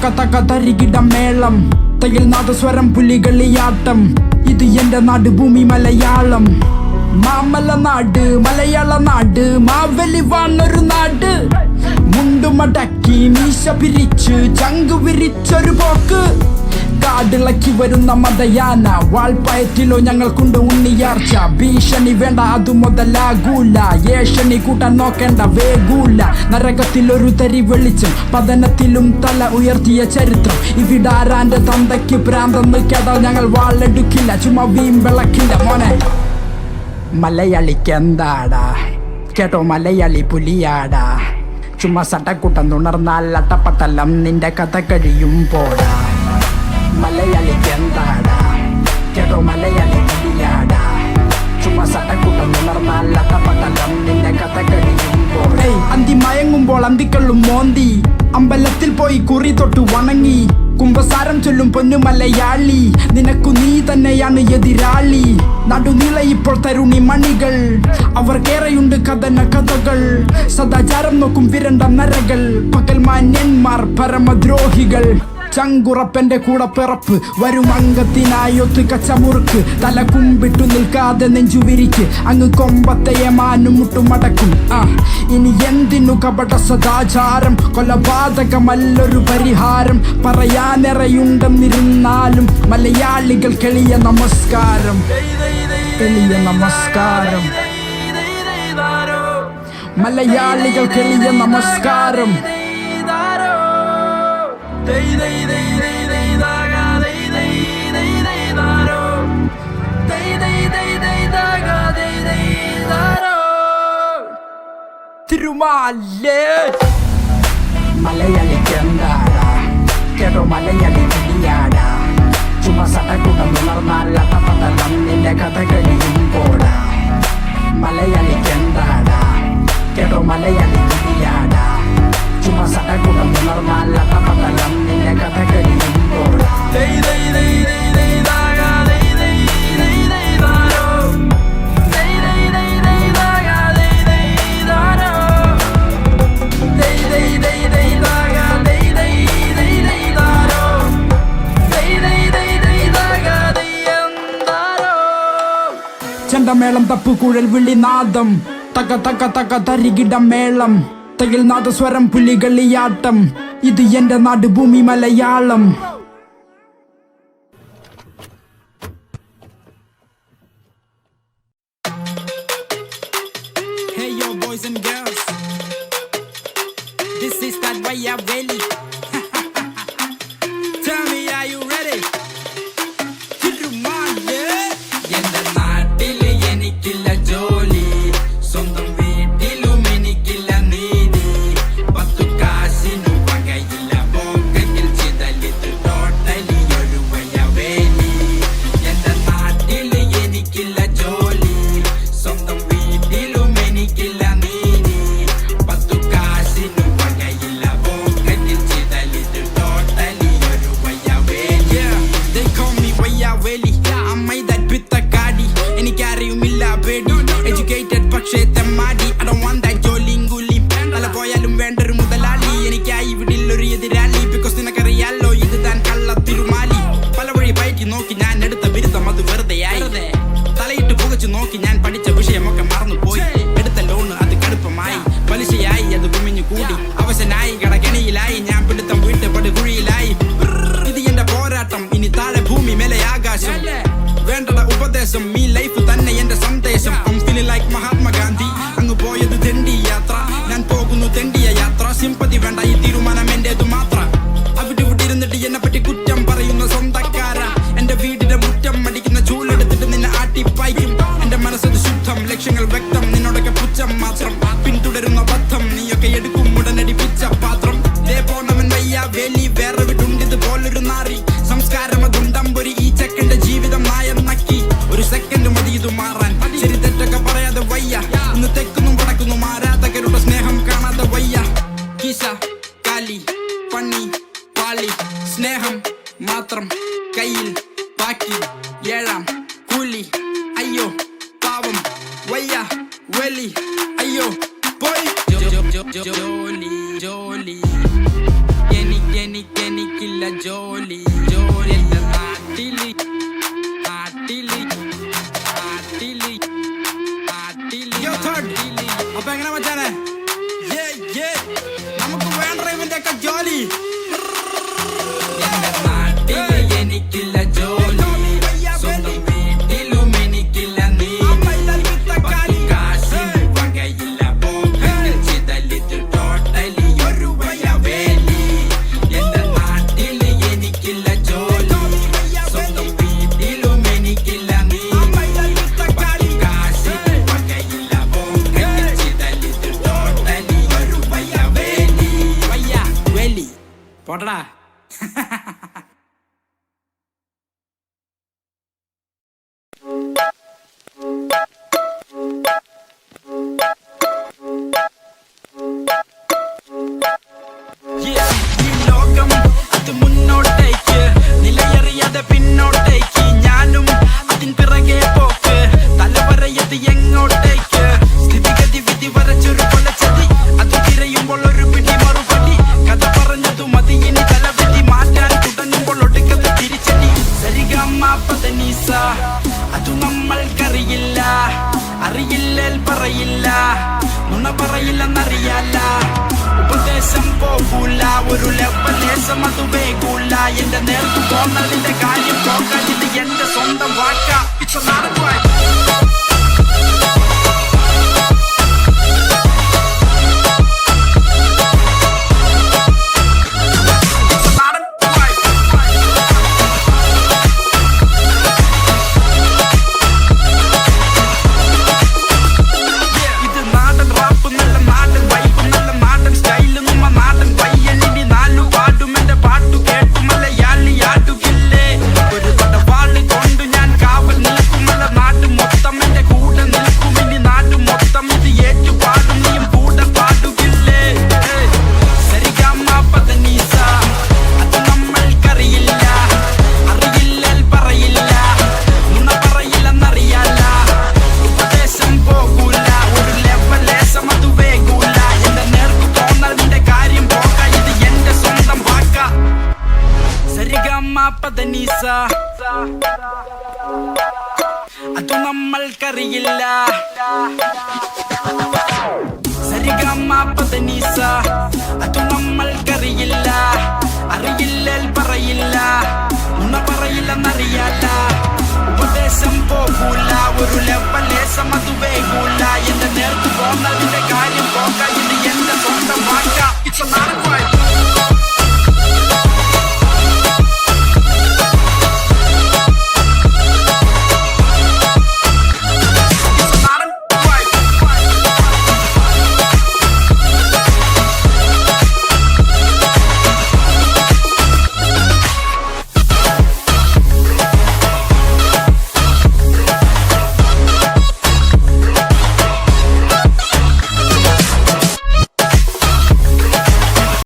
തക തക തരികിട മേളം തകിൽ നാദസ്വരം പുലികളിയാട്ടം ഇത് എന്റെ നാട് ഭൂമി മലയാളം മാമല നാട് മലയാള നാട് മാവലി വാണൊരു നാട് മുണ്ടുമടക്കി മീശ പിരിച്ച് ചങ്കു വിരിച്ചൊരു പോക്ക് കാടിളക്കി വരുന്ന മതയാന വാൾപ്പയറ്റിലോ ഞങ്ങൾക്കുണ്ട് ഉണ്ണിയാർച്ച ഭീഷണി വേണ്ട അതു മുതലാകൂല ഏഷണി കൂട്ടാൻ നോക്കേണ്ട വേഗൂല നരകത്തിലൊരു തരി വെളിച്ചം പതനത്തിലും തല ഉയർത്തിയ ചരിത്രം ഇവിടാരാന്റെ തന്തയ്ക്ക് പ്രാന്തെന്ന് കേട്ടാൽ ഞങ്ങൾ വാളെടുക്കില്ല ചുമ്മാ വീമ്പിളക്കില്ല മോനെ മലയാളിക്കെന്താടാ കേട്ടോ മലയാളി പുലിയാടാ ചുമ്മാ സട്ടക്കൂട്ടം തുണർന്നാൽ അട്ടപ്പട്ടലം നിന്റെ കഥ കഴിയും പോടാ മലയാളിക്കെന്താടാ കേട്ടോ മലയാളി പുലിയാടാ ചുമ്മാ സട്ടക്കൂട്ടം തുണർന്നാൽ അട്ടപ്പട്ടലം നിന്റെ കഥ കഴിയും പോടാ അന്തി മയങ്ങുമ്പോൾ അന്തിക്കള്ളും മോന്തി അമ്പലത്തിൽ പോയി കുറി തൊട്ട് വണങ്ങി കുംഭസാരം ചൊല്ലും പൊന്നു മലയാളി നിനക്കു നീ തന്നെയാണ് എതിരാളി നടുനീള ഇപ്പോൾ തരുണി മണികൾ അവർക്കേറെയുണ്ട് കഥന കഥകൾ സദാചാരം നോക്കും വിരണ്ട നരകൾ പകൽ മാന്യന്മാർ പരമദ്രോഹികൾ ചങ്കുറപ്പന്റെ കൂടെ പിറപ്പ് വരും അംഗത്തിനായൊത്ത് കച്ചമുറുക്ക് തല കുമ്പിട്ടു നിൽക്കാതെ നെഞ്ചുവിരിക്ക് അങ്ങ് കൊമ്പത്തെ ഏമാനും മുട്ടുമടക്കും ഇനി എന്തിനു കപട സദാചാരം കൊലപാതകമല്ലൊരു പരിഹാരം പറയാനിറയുണ്ടെന്നിരുന്നാലും മലയാളികൾ എളിയ നമസ്കാരം എളിയ നമസ്കാരം മലയാളികൾ എളിയ നമസ്കാരം തിരുമാലേ മലയാളിക്കെന്താടാ കേട്ടോ മലയാളി പുലിയാടാ ചുമ്മാ സട്ടക്കൂട്ടം തുണർന്നാൽ അട്ടപ്പട്ടലം നിന്റെ കഥ കഴിയും പോടാ മലയാളിക്കെന്താടാ കേട്ടോ മലയാളി പുലിയാടാ ചുമ്മാ സട്ടക്കൂട്ടം തുണർന്നാൽ അട്ടപ്പട്ടലം നിന്റെ കഥ കഴിയും പോടാ ചെണ്ടമേളം തപ്പുകുഴൽ വിളിനാദം തക തക തക തരികിട മേളം തകിൽ നാദസ്വരം പുലികളിയാട്ടം ഇത് എന്റെ നാട് ഭൂമി Malayalam Hey yo boys and girls, this is that Vaya Valley. Tell me, are you ready? Educated പക്ഷേ തെമ്മാടി I don't want that ജോലിയും കൂലിയും തല പോയാലും വേണ്ടൊരു മുതലാളി എനിക്കായി ഇവിടില്ലൊരു എതിരാളി ബിക്കോസ് നിനക്കറിയാലോ ഇത് താൻ കള്ള തിരുമാലി പല വഴി പയറ്റി നോക്കി ഞാൻ എടുത്ത ബിരുദം അത് വെറുതെയായി തലയിട്ട് പുകച്ചു നോക്കി ഞാൻ പഠിച്ച വിഷയമൊക്കെ മറന്നുപോയി എടുത്ത ലോണ് അത് കടുപ്പമായി പലിശയായി അത് കുമിഞ്ഞു കൂടി അവശനായി കടകണിയിലായി ഞാൻ പിടുത്തം വീട്ട് പടുകുഴിയിലായി ഇത് എന്റെ പോരാട്ടം ഇനി താഴെ ഭൂമി മേലെ ആകാശം വേണ്ടട ഉപദേശം ഈ ലൈഫ് തന്നെ എന്റെ സന്ദേശം I'm feeling like Mahatma Gandhi അങ്ങ് പോയത് തെണ്ടി യാത്ര ഞാൻ പോകുന്നു തെണ്ടിയ യാത്ര സിമ്പതി വേണ്ട ഈ തീരുമാനം എന്റേതു മാത്രം അവിടെ ഇരുന്നിട്ട് എന്നെ പറ്റി കുറ്റം പറയുന്ന സ്വന്തക്കാര എന്റെ വീടിന്റെ മുറ്റം അടിക്കുന്ന ചൂലെടുത്തിട്ട് നിന്നെ ആട്ടിപ്പായിക്കും എന്റെ മനസ്സത് ശുദ്ധം ലക്ഷ്യങ്ങൾ വ്യക്തം നിന്നോടൊക്കെ പുച്ഛം മാത്രം പിന്തുടരുന്ന ബദ്ധം നീയൊക്കെ എടുക്കും ഉടനടി പിച്ച പാത്രം ദേ പോണവൻ വയ്യ വേലി വേറെ വിടുണ്ടിത് പോലൊരു നാറി സംസ്കാരം അതുണ്ടമ്പൊരി ഈ ചെക്കന്റെ ജീവിതം നായം നക്കി ഒരു സെക്കൻഡ് മതി ഇത് മാറാൻ ശരി തെറ്റൊക്കെ പറയാതെ വയ്യ ഇന്ന് തെക്കുന്നു വടക്കുന്നു ആരാധകരുടെ സ്നേഹം കാണാതെ വയ്യ കീശ കാലി പണി പാളി സ്നേഹം മാത്രം കയ്യിൽ ബാക്കി ഏഴാം കൂലി അയ്യോ പാവം വയ്യ വലി അയ്യോ പോയി ജോലി ജോലി എനിക്ക് ജോലി ജോലി എന്റെ നാട്ടില് നാട്ടില് നാട്ടില് നാട്ടില്. അപ്പൊ എങ്ങനെ മച്ചാനെ നമുക്ക് വേണ്ട ഇവന്റെ ഒക്കെ ജോലി. എന്റെ നാട്ടില് എനിക്കില്ല ജോലി, സ്വന്തം വീട്ടിലും എനിക്കില്ല നീ. കാശിന് വകയില്ല പോക്കറ്റിൽ ചിതലിട്ട് ടോട്ടലി ഒരു വയവേലി. എന്റെ നാട്ടില് എനിക്കില്ല ജോലി, സ്വന്തം വീട്ടിലും എനിക്കില്ല നീ. കാശിന് വകയില്ല പോക്കറ്റിൽ ചിതലിട്ട് ടോട്ടലി ഒരു വയവേലി. വയ്യ പോട്ടടാ. ഈ ലോകം അത് മുന്നോട്ടേക്ക് നിലയറിയാതെ പിന്നോട്ടേക്ക്, ഞാനും അതിൻ പിറകെ പോക്ക്. തലവരയത് എങ്ങോട്ടേക്ക് സ്ഥിതിഗതി വിധി വരച്ചൊരു കൊലച്ചതി, അത് തിരയുമ്പോൾ ഒരു പിടി മറുപടി. കഥ പറഞ്ഞതു മതി ഇനി തലവിധി മാറ്റാൻ തുടങ്ങുമ്പോൾ ഒടുക്കത്ത് തിരിച്ചടി. സരിഗമപദനിസ അതു നമ്മൾക്കറിയില്ല, അറിയില്ലേൽ പറയില്ല, നുണ പറയില്ലെന്നറിയാല. ഉപദേശം പോകൂല, ഒരു ലെവലേശം അത് വേകൂല. എന്റെ നേർക്ക് പോന്നതിന്റെ കാര്യം പോകാൻ ഇത് എന്റെ സ്വന്തം വാക്ക. ഇറ്റ്സ് എ നാടൻ വൈബ്. പദനിസ അതു നമ്മൾക്കറിയില്ല. സരിഗമപദനിസ അതു നമ്മൾക്കറിയില്ല, അറിയില്ലേൽ പറയില്ല, നുണ പറയില്ലെന്നറിയാല. ഉപദേശം പോകൂല, ഒരു ലെവലേശം അത് വേകൂല. എന്റെ നേർക്ക് പോന്നതിന്റെ കാര്യം പോകാൻ ഇത് എന്റെ സ്വന്തം വാക്ക. ഇറ്റ്സ് എ നാടൻ വൈബ്.